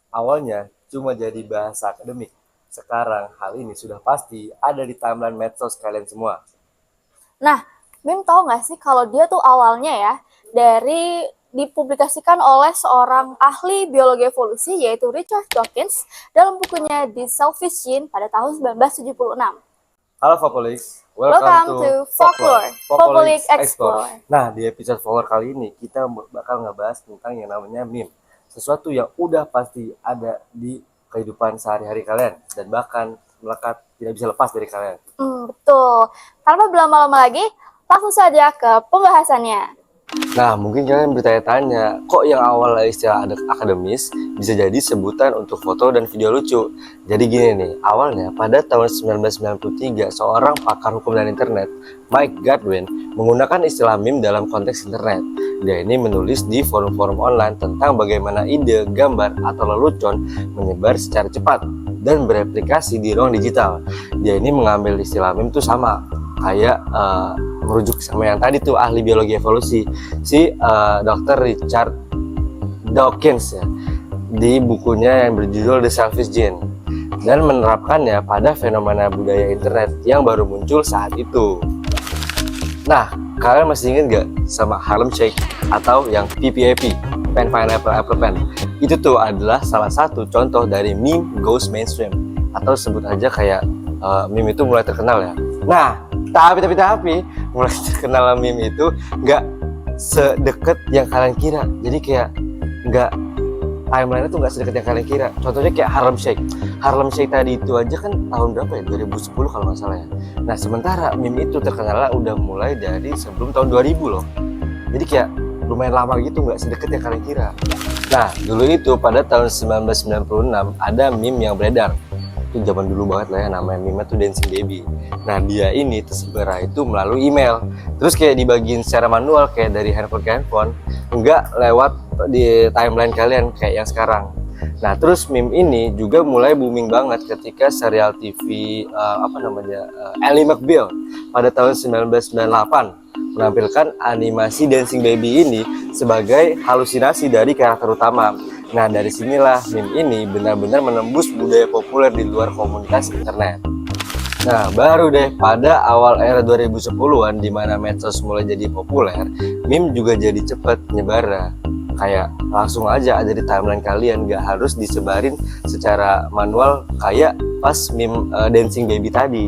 Awalnya cuma jadi bahasa akademik. Sekarang hal ini sudah pasti ada di timeline medsos kalian semua. Nah, Mim tahu nggak sih kalau dia tuh awalnya ya dari dipublikasikan oleh seorang ahli biologi evolusi yaitu Richard Dawkins dalam bukunya The Selfish Gene pada tahun 1976. Halo Fopolix, welcome Welcome to to Folklore, Folklore, Folklorik Fopolix Explore. Explore. Nah, di episode Folklore kali ini kita bakal ngebahas tentang yang namanya meme. Sesuatu yang udah pasti ada di kehidupan sehari-hari kalian dan bahkan melekat tidak bisa lepas dari kalian. Betul. Tanpa berlama-lama lagi, langsung saja ke pembahasannya. Nah, mungkin kalian bertanya-tanya, kok yang awal istilah akademis bisa jadi sebutan untuk foto dan video lucu? Jadi gini nih, awalnya pada tahun 1993, seorang pakar hukum dan internet, Mike Godwin, menggunakan istilah meme dalam konteks internet. Dia ini menulis di forum-forum online tentang bagaimana ide, gambar, atau lelucon menyebar secara cepat dan bereplikasi di ruang digital. Dia ini mengambil istilah meme itu sama, kayak merujuk sama yang tadi tuh ahli biologi evolusi si Dr. Richard Dawkins ya, di bukunya yang berjudul The Selfish Gene, dan menerapkannya pada fenomena budaya internet yang baru muncul saat itu. Nah, kalian masih ingat gak sama Harlem Shake atau yang PPAP, Pen Pineapple Apple Pen? Itu tuh adalah salah satu contoh dari meme goes mainstream, atau sebut aja kayak meme itu mulai terkenal ya. Nah, tapi mulai terkenal meme itu nggak sedekat yang kalian kira. Jadi kayak nggak, timeline itu nggak sedekat yang kalian kira. Contohnya kayak Harlem Shake tadi itu aja kan tahun berapa ya, 2010 kalau nggak salah ya. Nah, sementara meme itu terkenal udah mulai dari sebelum tahun 2000 loh. Jadi kayak lumayan lama gitu, nggak sedekat yang kalian kira. Nah, dulu itu pada tahun 1996 ada meme yang beredar. Itu zaman dulu banget lah ya, namanya meme tuh Dancing Baby. Nah, dia ini tersebar itu melalui email, terus kayak dibagiin secara manual kayak dari handphone ke handphone, enggak lewat di timeline kalian kayak yang sekarang. Nah, terus meme ini juga mulai booming banget ketika serial TV Ally McBeal pada tahun 1998 menampilkan animasi Dancing Baby ini sebagai halusinasi dari karakter utama. Nah, dari sinilah meme ini benar-benar menembus budaya populer di luar komunitas internet. Nah, baru deh pada awal era 2010-an di mana medsos mulai jadi populer, meme juga jadi cepat nyebar. Kayak langsung aja ada di timeline kalian, gak harus disebarin secara manual kayak pas meme Dancing Baby tadi.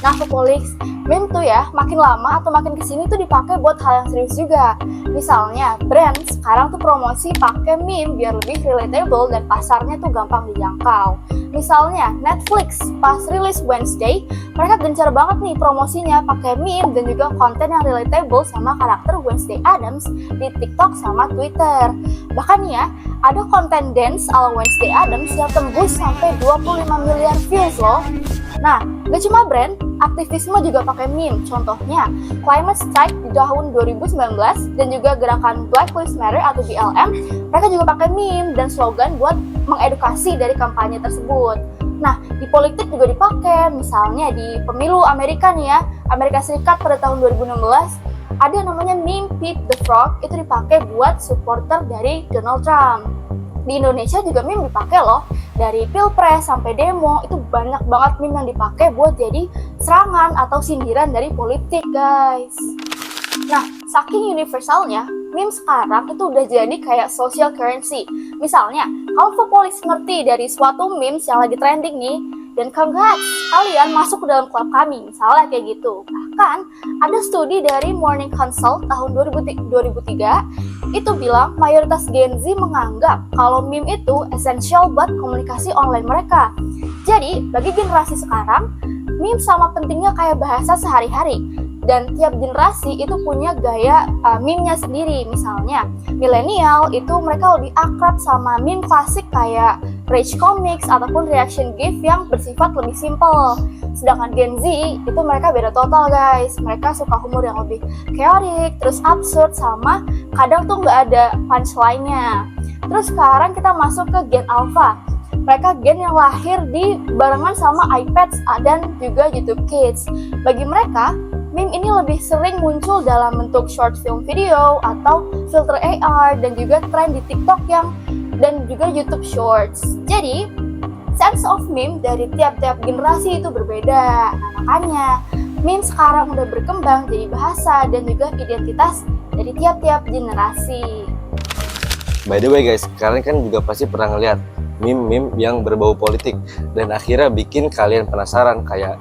Nah, Fopolix, meme tuh ya makin lama atau makin kesini tuh dipakai buat hal yang serius juga. Misalnya, brand sekarang tuh promosi pakai meme biar lebih relatable dan pasarnya tuh gampang dijangkau. Misalnya, Netflix pas rilis Wednesday, mereka gencar banget nih promosinya pakai meme dan juga konten yang relatable sama karakter Wednesday Addams di TikTok sama Twitter. Bahkan ya, ada konten dance ala Wednesday Addams yang tembus sampai 25 miliar views loh. Nah, gak cuma brand, aktivisme juga pakai meme. Contohnya, Climate Strike di tahun 2019 dan juga gerakan Black Lives Matter atau BLM, mereka juga pakai meme dan slogan buat mengedukasi dari kampanye tersebut. Nah, di politik juga dipakai, misalnya di pemilu Amerika nih ya, Amerika Serikat pada tahun 2016, ada yang namanya meme Pete the Frog, itu dipakai buat supporter dari Donald Trump. Di Indonesia juga meme dipakai loh, dari pilpres sampai demo, itu banyak banget meme yang dipakai buat jadi serangan atau sindiran dari politik, guys. Nah, saking universalnya, meme sekarang itu udah jadi kayak social currency. Misalnya, kalau Fopolix ngerti dari suatu memes yang lagi trending nih, dan congrats, kalian masuk ke dalam klub kami, misalnya kayak gitu. Bahkan, ada studi dari Morning Consult tahun 2003, itu bilang mayoritas Gen Z menganggap kalau meme itu esensial buat komunikasi online mereka. Jadi, bagi generasi sekarang, meme sama pentingnya kayak bahasa sehari-hari. Dan tiap generasi itu punya gaya meme-nya sendiri. Misalnya, milenial itu mereka lebih akrab sama meme klasik kayak Rage Comics ataupun reaction GIF yang bersifat lebih simple. Sedangkan Gen Z itu mereka beda total, guys. Mereka suka humor yang lebih chaotic, terus absurd, sama kadang tuh nggak ada punchline-nya. Terus sekarang kita masuk ke Gen Alpha. Mereka gen yang lahir di barengan sama iPads dan juga YouTube Kids. Bagi mereka, meme ini lebih sering muncul dalam bentuk short film video atau filter AR dan juga tren di TikTok yang dan juga YouTube Shorts. Jadi, sense of meme dari tiap-tiap generasi itu berbeda. Nah, makanya meme sekarang udah berkembang jadi bahasa dan juga identitas dari tiap-tiap generasi. By the way guys, kalian kan juga pasti pernah ngeliat meme-meme yang berbau politik dan akhirnya bikin kalian penasaran kayak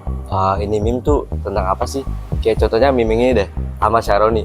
ini meme tuh tentang apa sih? Kayak contohnya meme ini deh, Ahmad Syaroni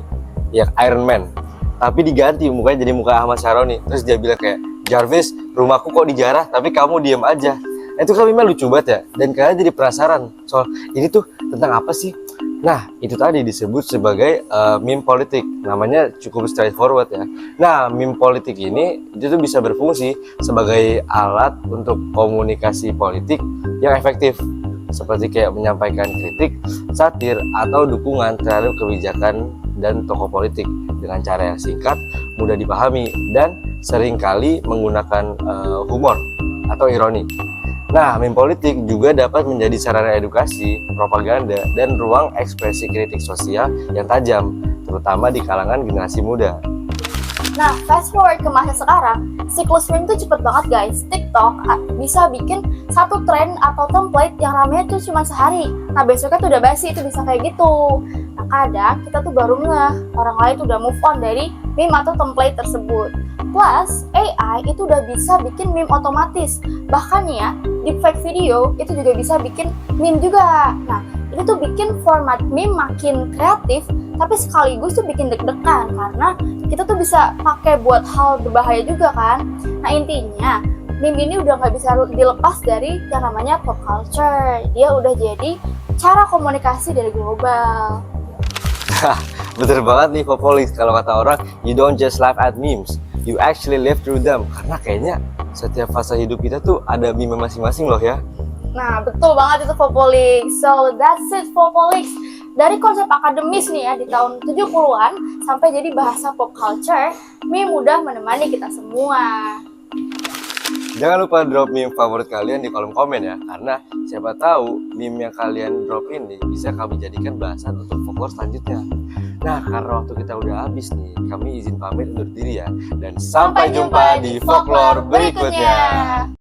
yang Iron Man, tapi diganti mukanya jadi muka Ahmad Syaroni, terus dia bilang kayak, Jarvis, rumahku kok dijarah tapi kamu diem aja. Nah, itu kan meme lucu banget ya, dan kalian jadi penasaran soal ini tuh tentang apa sih. Nah, itu tadi disebut sebagai meme politik. Namanya cukup straightforward ya. Nah, meme politik ini itu tuh bisa berfungsi sebagai alat untuk komunikasi politik yang efektif, seperti kayak menyampaikan kritik, satir, atau dukungan terhadap kebijakan dan tokoh politik dengan cara yang singkat, mudah dipahami, dan seringkali menggunakan humor atau ironi. Nah, meme politik juga dapat menjadi sarana edukasi, propaganda, dan ruang ekspresi kritik sosial yang tajam, terutama di kalangan generasi muda. Nah, fast forward ke masa sekarang, siklus meme tuh cepet banget guys. TikTok bisa bikin satu tren atau template yang ramenya tuh cuma sehari. Nah, besoknya tuh udah basi, itu bisa kayak gitu. Nah, kadang kita tuh baru ngeh, orang lain tuh udah move on dari meme atau template tersebut. Plus, AI itu udah bisa bikin meme otomatis. Bahkan ya, deepfake video itu juga bisa bikin meme juga. Nah, itu tuh bikin format meme makin kreatif, tapi sekaligus tuh bikin deg-degan karena kita tuh bisa pakai buat hal berbahaya juga kan. Nah, intinya meme ini udah nggak bisa dilepas dari yang namanya pop culture. Dia udah jadi cara komunikasi dari global. Bener banget nih Popolis, kalau kata orang, you don't just laugh at memes, you actually live through them. Karena kayaknya setiap fase hidup kita tuh ada meme masing-masing loh ya. Nah, betul banget itu Popolix. So, that's it Popolix. Dari konsep akademis nih ya di tahun 70-an sampai jadi bahasa pop culture, meme mudah menemani kita semua. Jangan lupa drop meme favorit kalian di kolom komen ya, karena siapa tahu meme yang kalian drop ini bisa kami jadikan bahasan untuk folklore selanjutnya. Nah, karena waktu kita udah habis nih, kami izin pamit undur diri ya, dan sampai jumpa di folklore berikutnya.